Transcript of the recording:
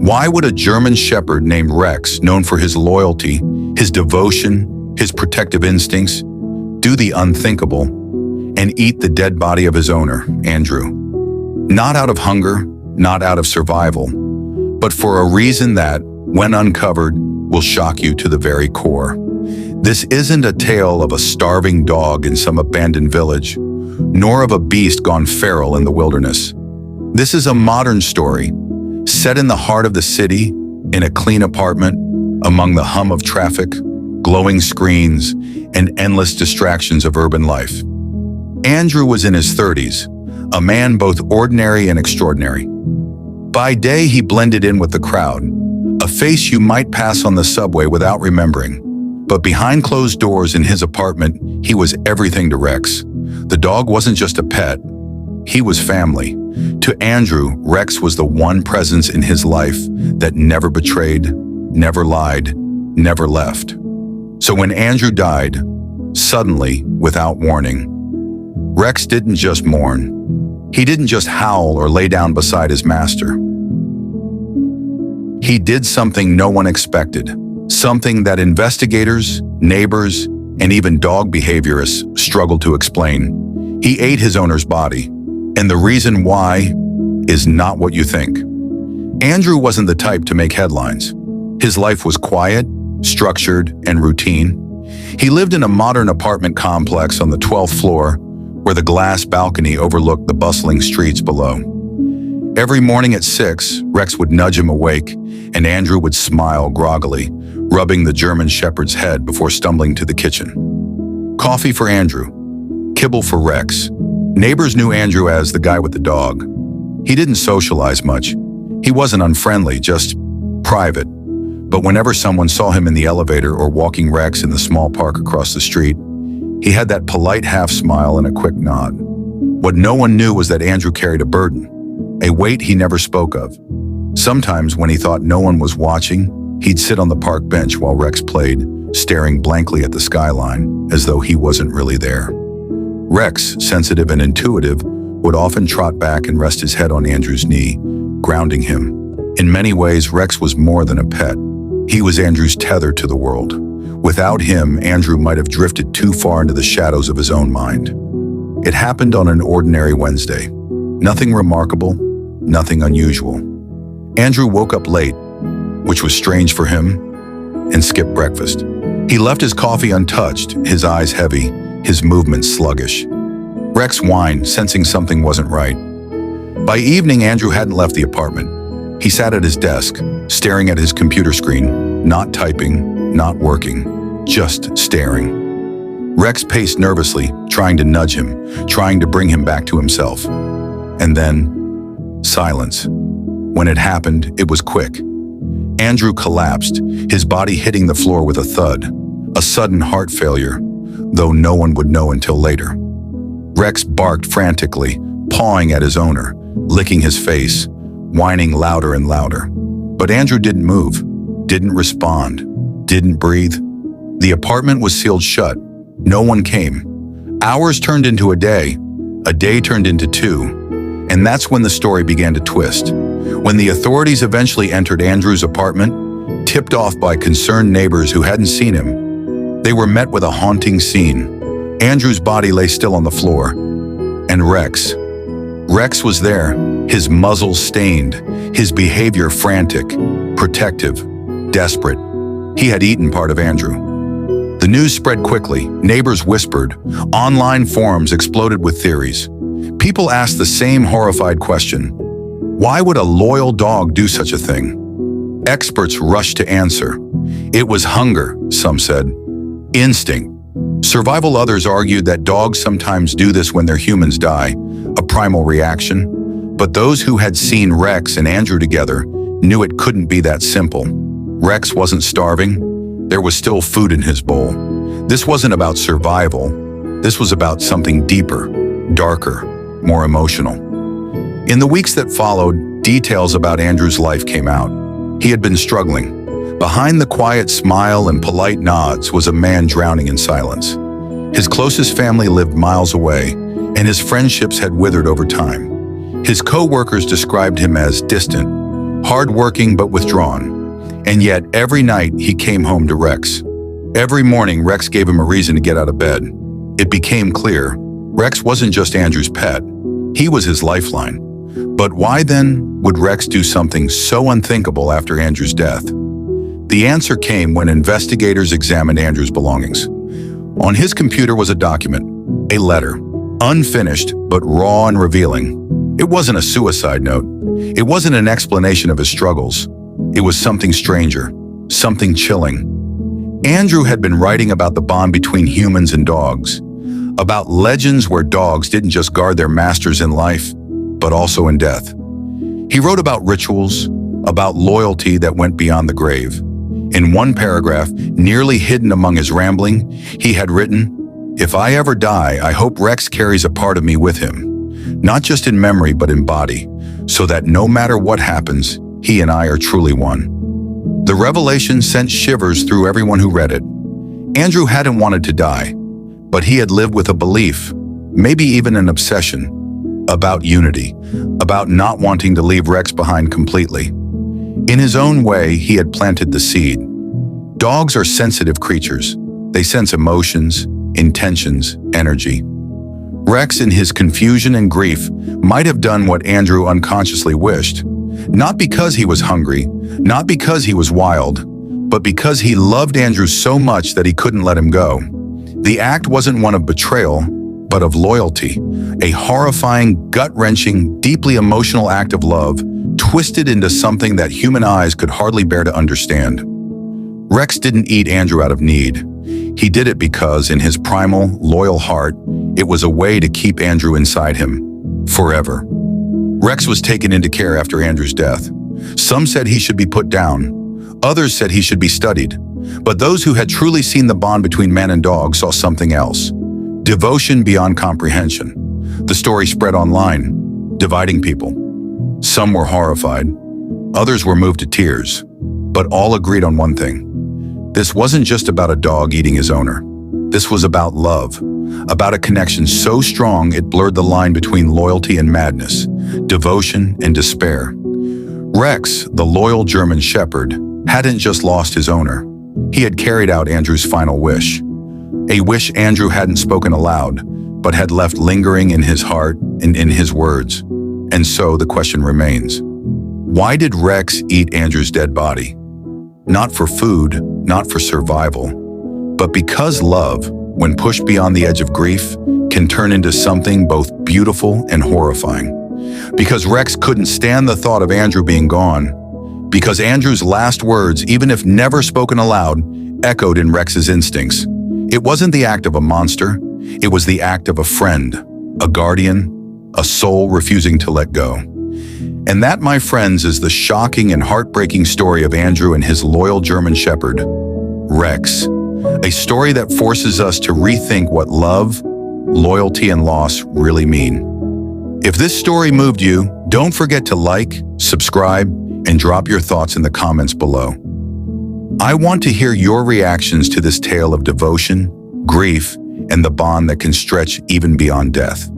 Why would a German shepherd named Rex, known for his loyalty, his devotion, his protective instincts, do the unthinkable and eat the dead body of his owner, Andrew? Not out of hunger, not out of survival, but for a reason that, when uncovered, will shock you to the very core. This isn't a tale of a starving dog in some abandoned village, nor of a beast gone feral in the wilderness. This is a modern story, set in the heart of the city, in a clean apartment, among the hum of traffic, glowing screens, and endless distractions of urban life. Andrew was in his 30s, a man both ordinary and extraordinary. By day, he blended in with the crowd, a face you might pass on the subway without remembering. But behind closed doors in his apartment, he was everything to Rex. The dog wasn't just a pet, he was family. To Andrew, Rex was the one presence in his life that never betrayed, never lied, never left. So when Andrew died, suddenly, without warning, Rex didn't just mourn. He didn't just howl or lay down beside his master. He did something no one expected, something that investigators, neighbors, and even dog behaviorists struggled to explain. He ate his owner's body, and the reason why is not what you think. Andrew wasn't the type to make headlines. His life was quiet, structured, and routine. He lived in a modern apartment complex on the 12th floor, where the glass balcony overlooked the bustling streets below. Every morning at 6, Rex would nudge him awake, and Andrew would smile groggily, rubbing the German shepherd's head before stumbling to the kitchen. Coffee for Andrew, kibble for Rex. Neighbors knew Andrew as the guy with the dog. He didn't socialize much. He wasn't unfriendly, just private. But whenever someone saw him in the elevator or walking Rex in the small park across the street, he had that polite half smile and a quick nod. What no one knew was that Andrew carried a burden, a weight he never spoke of. Sometimes when he thought no one was watching, he'd sit on the park bench while Rex played, staring blankly at the skyline, as though he wasn't really there. Rex, sensitive and intuitive, would often trot back and rest his head on Andrew's knee, grounding him. In many ways, Rex was more than a pet. He was Andrew's tether to the world. Without him, Andrew might have drifted too far into the shadows of his own mind. It happened on an ordinary Wednesday. Nothing remarkable, nothing unusual. Andrew woke up late, which was strange for him, and skipped breakfast. He left his coffee untouched, his eyes heavy, his movements sluggish. Rex whined, sensing something wasn't right. By evening, Andrew hadn't left the apartment. He sat at his desk, staring at his computer screen, not typing, not working, just staring. Rex paced nervously, trying to nudge him, trying to bring him back to himself. And then, silence. When it happened, it was quick. Andrew collapsed, his body hitting the floor with a thud, a sudden heart failure, though no one would know until later. Rex barked frantically, pawing at his owner, licking his face, whining louder and louder. But Andrew didn't move, didn't respond, didn't breathe. The apartment was sealed shut. No one came. Hours turned into a day turned into 2, and that's when the story began to twist. When the authorities eventually entered Andrew's apartment, tipped off by concerned neighbors who hadn't seen him, they were met with a haunting scene. Andrew's body lay still on the floor, and Rex was there, his muzzle stained, his behavior frantic, protective, desperate. He had eaten part of Andrew. The news spread quickly, neighbors whispered, online forums exploded with theories. People asked the same horrified question: why would a loyal dog do such a thing? Experts rushed to answer. It was hunger, some said. Instinct. Survival. Others argued that dogs sometimes do this when their humans die, a primal reaction. But those who had seen Rex and Andrew together knew it couldn't be that simple. Rex wasn't starving. There was still food in his bowl. This wasn't about survival. This was about something deeper, darker, more emotional. In the weeks that followed, details about Andrew's life came out. He had been struggling. Behind the quiet smile and polite nods was a man drowning in silence. His closest family lived miles away, and his friendships had withered over time. His co-workers described him as distant, hardworking but withdrawn. And yet, every night he came home to Rex. Every morning, Rex gave him a reason to get out of bed. It became clear, Rex wasn't just Andrew's pet. He was his lifeline. But why then would Rex do something so unthinkable after Andrew's death? The answer came when investigators examined Andrew's belongings. On his computer was a document, a letter, unfinished but raw and revealing. It wasn't a suicide note. It wasn't an explanation of his struggles. It was something stranger, something chilling. Andrew had been writing about the bond between humans and dogs, about legends where dogs didn't just guard their masters in life, but also in death. He wrote about rituals, about loyalty that went beyond the grave. In one paragraph, nearly hidden among his rambling, he had written, "If I ever die, I hope Rex carries a part of me with him, not just in memory but in body, so that no matter what happens, he and I are truly one." The revelation sent shivers through everyone who read it. Andrew hadn't wanted to die, but he had lived with a belief, maybe even an obsession, about unity, about not wanting to leave Rex behind completely. In his own way, he had planted the seed. Dogs are sensitive creatures. They sense emotions, intentions, energy. Rex, in his confusion and grief, might have done what Andrew unconsciously wished. Not because he was hungry, not because he was wild, but because he loved Andrew so much that he couldn't let him go. The act wasn't one of betrayal, but of loyalty, a horrifying, gut-wrenching, deeply emotional act of love, twisted into something that human eyes could hardly bear to understand. Rex didn't eat Andrew out of need. He did it because, in his primal, loyal heart, it was a way to keep Andrew inside him, forever. Rex was taken into care after Andrew's death. Some said he should be put down. Others said he should be studied. But those who had truly seen the bond between man and dog saw something else. Devotion beyond comprehension. The story spread online, dividing people. Some were horrified. Others were moved to tears. But all agreed on one thing. This wasn't just about a dog eating his owner. This was about love. About a connection so strong it blurred the line between loyalty and madness, devotion and despair. Rex, the loyal German shepherd, hadn't just lost his owner. He had carried out Andrew's final wish. A wish Andrew hadn't spoken aloud, but had left lingering in his heart and in his words. And so the question remains, why did Rex eat Andrew's dead body? Not for food, not for survival, but because love, when pushed beyond the edge of grief, can turn into something both beautiful and horrifying. Because Rex couldn't stand the thought of Andrew being gone. Because Andrew's last words, even if never spoken aloud, echoed in Rex's instincts. It wasn't the act of a monster, it was the act of a friend, a guardian, a soul refusing to let go. And that, my friends, is the shocking and heartbreaking story of Andrew and his loyal German shepherd, Rex. A story that forces us to rethink what love, loyalty, and loss really mean. If this story moved you, don't forget to like, subscribe, and drop your thoughts in the comments below. I want to hear your reactions to this tale of devotion, grief, and the bond that can stretch even beyond death.